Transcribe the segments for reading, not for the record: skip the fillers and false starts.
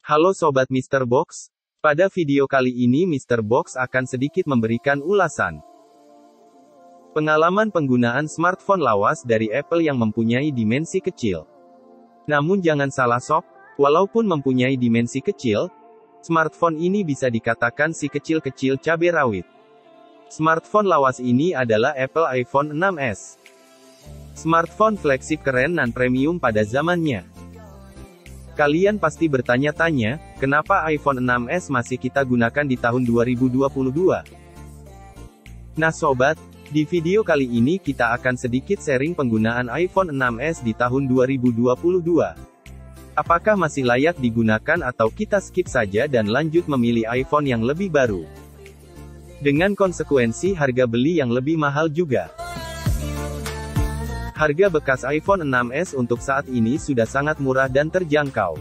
Halo Sobat Mr. Box, pada video kali ini Mr. Box akan sedikit memberikan ulasan pengalaman penggunaan smartphone lawas dari Apple yang mempunyai dimensi kecil. Namun jangan salah sob, walaupun mempunyai dimensi kecil, smartphone ini bisa dikatakan si kecil-kecil cabai rawit. Smartphone lawas ini adalah Apple iPhone 6s. Smartphone flagship keren dan premium pada zamannya. Kalian pasti bertanya-tanya, kenapa iPhone 6s masih kita gunakan di tahun 2022? Nah sobat, di video kali ini kita akan sedikit sharing penggunaan iPhone 6s di tahun 2022. Apakah masih layak digunakan atau kita skip saja dan lanjut memilih iPhone yang lebih baru? Dengan konsekuensi harga beli yang lebih mahal juga. Harga bekas iPhone 6s untuk saat ini sudah sangat murah dan terjangkau.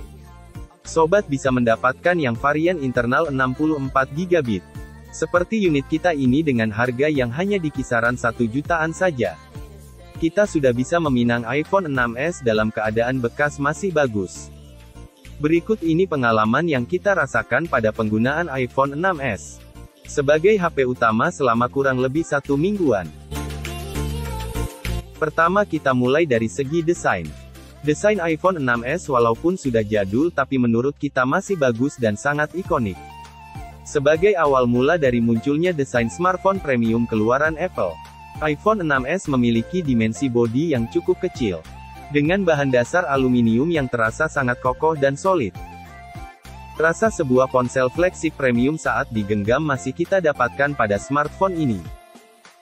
Sobat bisa mendapatkan yang varian internal 64GB. Seperti unit kita ini dengan harga yang hanya di kisaran 1 jutaan saja. Kita sudah bisa meminang iPhone 6s dalam keadaan bekas masih bagus. Berikut ini pengalaman yang kita rasakan pada penggunaan iPhone 6s. Sebagai HP utama selama kurang lebih 1 mingguan. Pertama kita mulai dari segi desain. Desain iPhone 6s walaupun sudah jadul tapi menurut kita masih bagus dan sangat ikonik. Sebagai awal mula dari munculnya desain smartphone premium keluaran Apple, iPhone 6s memiliki dimensi bodi yang cukup kecil. Dengan bahan dasar aluminium yang terasa sangat kokoh dan solid. Rasa sebuah ponsel flagship premium saat digenggam masih kita dapatkan pada smartphone ini.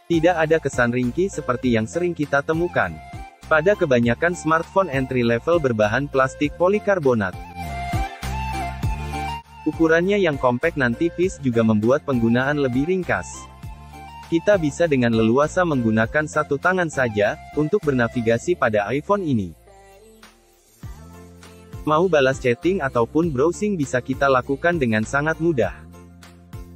Tidak ada kesan ringkih seperti yang sering kita temukan pada kebanyakan smartphone entry level berbahan plastik polikarbonat. Ukurannya yang kompak dan tipis juga membuat penggunaan lebih ringkas. Kita bisa dengan leluasa menggunakan satu tangan saja untuk bernavigasi pada iPhone ini. Mau balas chatting ataupun browsing bisa kita lakukan dengan sangat mudah.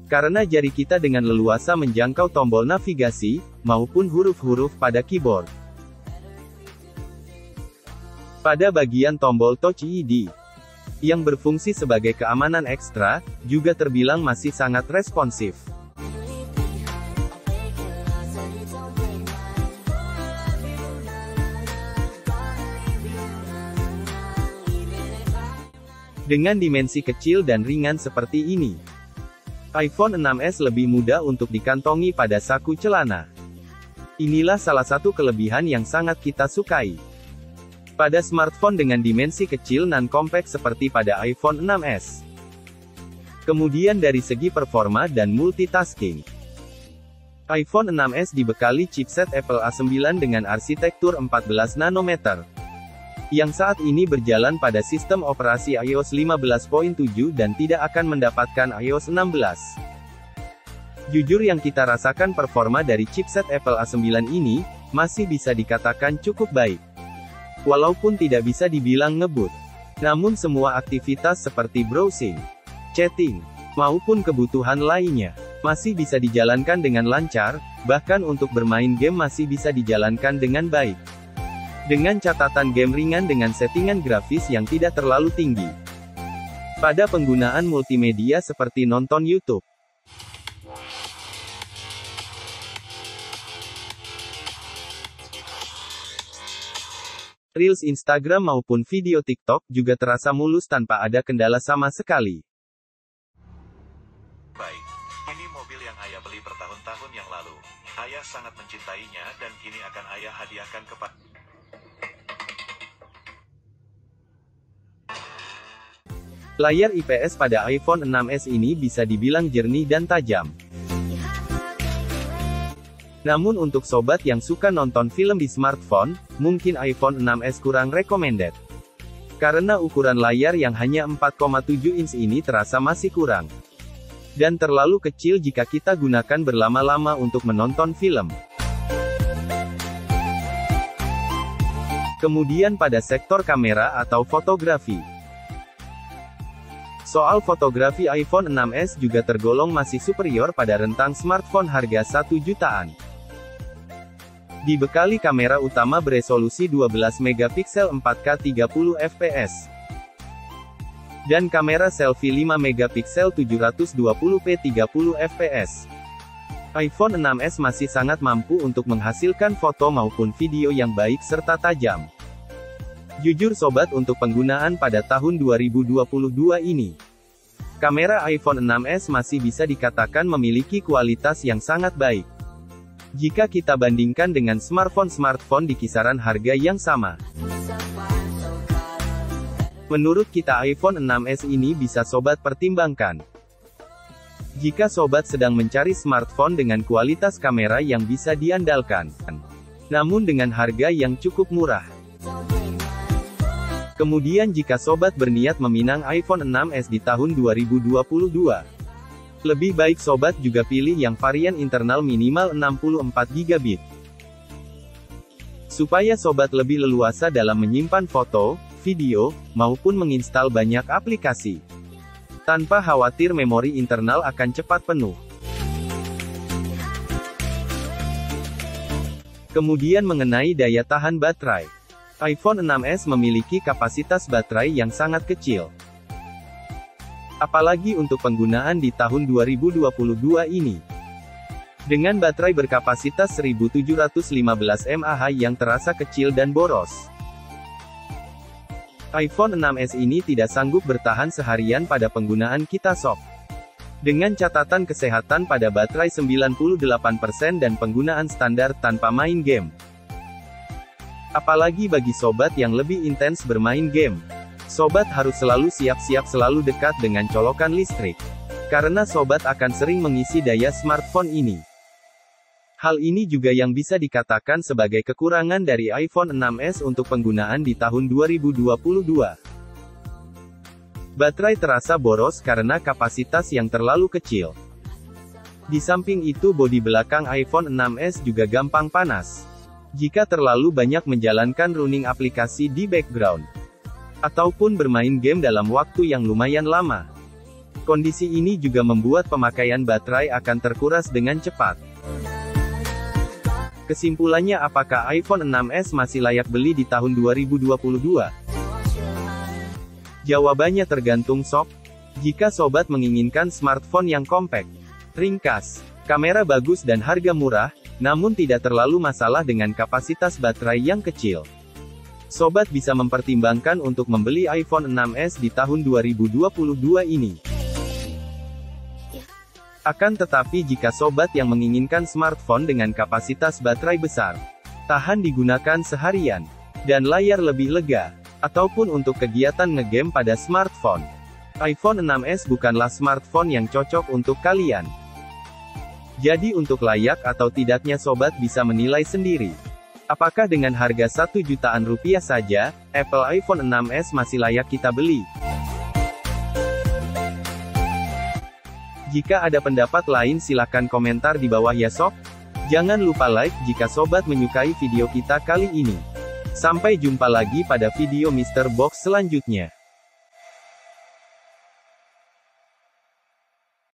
Karena jari kita dengan leluasa menjangkau tombol navigasi, maupun huruf-huruf pada keyboard. Pada bagian tombol Touch ID, yang berfungsi sebagai keamanan ekstra, juga terbilang masih sangat responsif. Dengan dimensi kecil dan ringan seperti ini, iPhone 6s lebih mudah untuk dikantongi pada saku celana. Inilah salah satu kelebihan yang sangat kita sukai pada smartphone dengan dimensi kecil dan kompak seperti pada iPhone 6s. Kemudian dari segi performa dan multitasking, iPhone 6s dibekali chipset Apple A9 dengan arsitektur 14 nanometer. Yang saat ini berjalan pada sistem operasi iOS 15.7 dan tidak akan mendapatkan iOS 16. Jujur yang kita rasakan performa dari chipset Apple A9 ini, masih bisa dikatakan cukup baik. Walaupun tidak bisa dibilang ngebut. Namun semua aktivitas seperti browsing, chatting, maupun kebutuhan lainnya, masih bisa dijalankan dengan lancar, bahkan untuk bermain game masih bisa dijalankan dengan baik. Dengan catatan game ringan dengan settingan grafis yang tidak terlalu tinggi. Pada penggunaan multimedia seperti nonton YouTube, Reels Instagram maupun video TikTok juga terasa mulus tanpa ada kendala sama sekali. Baik, ini mobil yang ayah beli bertahun-tahun yang lalu. Ayah sangat mencintainya dan kini akan ayah hadiahkan kepada... Layar IPS pada iPhone 6s ini bisa dibilang jernih dan tajam. Namun untuk sobat yang suka nonton film di smartphone, mungkin iPhone 6s kurang recommended. Karena ukuran layar yang hanya 4,7 inch ini terasa masih kurang. Dan terlalu kecil jika kita gunakan berlama-lama untuk menonton film. Kemudian pada sektor kamera atau fotografi. Soal fotografi iPhone 6s juga tergolong masih superior pada rentang smartphone harga 1 jutaan. Dibekali kamera utama beresolusi 12 megapiksel 4K 30 fps. Dan kamera selfie 5 megapiksel 720p 30 fps. iPhone 6s masih sangat mampu untuk menghasilkan foto maupun video yang baik serta tajam. Jujur sobat, untuk penggunaan pada tahun 2022 ini, kamera iPhone 6s masih bisa dikatakan memiliki kualitas yang sangat baik. Jika kita bandingkan dengan smartphone di kisaran harga yang sama. Menurut kita iPhone 6s ini bisa sobat pertimbangkan. Jika sobat sedang mencari smartphone dengan kualitas kamera yang bisa diandalkan, namun dengan harga yang cukup murah. Kemudian jika sobat berniat meminang iPhone 6s di tahun 2022, lebih baik sobat juga pilih yang varian internal minimal 64GB. Supaya sobat lebih leluasa dalam menyimpan foto, video, maupun menginstal banyak aplikasi. Tanpa khawatir memori internal akan cepat penuh. Kemudian mengenai daya tahan baterai. iPhone 6s memiliki kapasitas baterai yang sangat kecil. Apalagi untuk penggunaan di tahun 2022 ini. Dengan baterai berkapasitas 1715 mAh yang terasa kecil dan boros. iPhone 6s ini tidak sanggup bertahan seharian pada penggunaan kita sob. Dengan catatan kesehatan pada baterai 98% dan penggunaan standar tanpa main game. Apalagi bagi sobat yang lebih intens bermain game. Sobat harus selalu siap-siap selalu dekat dengan colokan listrik. Karena sobat akan sering mengisi daya smartphone ini. Hal ini juga yang bisa dikatakan sebagai kekurangan dari iPhone 6s untuk penggunaan di tahun 2022. Baterai terasa boros karena kapasitas yang terlalu kecil. Di samping itu bodi belakang iPhone 6s juga gampang panas. Jika terlalu banyak menjalankan running aplikasi di background. Ataupun bermain game dalam waktu yang lumayan lama. Kondisi ini juga membuat pemakaian baterai akan terkuras dengan cepat. Kesimpulannya, apakah iPhone 6s masih layak beli di tahun 2022? Jawabannya tergantung sob. Jika sobat menginginkan smartphone yang kompak, ringkas, kamera bagus dan harga murah, namun tidak terlalu masalah dengan kapasitas baterai yang kecil, sobat bisa mempertimbangkan untuk membeli iPhone 6s di tahun 2022 ini. Akan tetapi jika sobat yang menginginkan smartphone dengan kapasitas baterai besar, tahan digunakan seharian, dan layar lebih lega, ataupun untuk kegiatan ngegame pada smartphone, iPhone 6s bukanlah smartphone yang cocok untuk kalian. Jadi untuk layak atau tidaknya sobat bisa menilai sendiri. Apakah dengan harga 1 jutaan rupiah saja, Apple iPhone 6s masih layak kita beli? Jika ada pendapat lain silahkan komentar di bawah ya sob. Jangan lupa like jika sobat menyukai video kita kali ini. Sampai jumpa lagi pada video Mr. Box selanjutnya.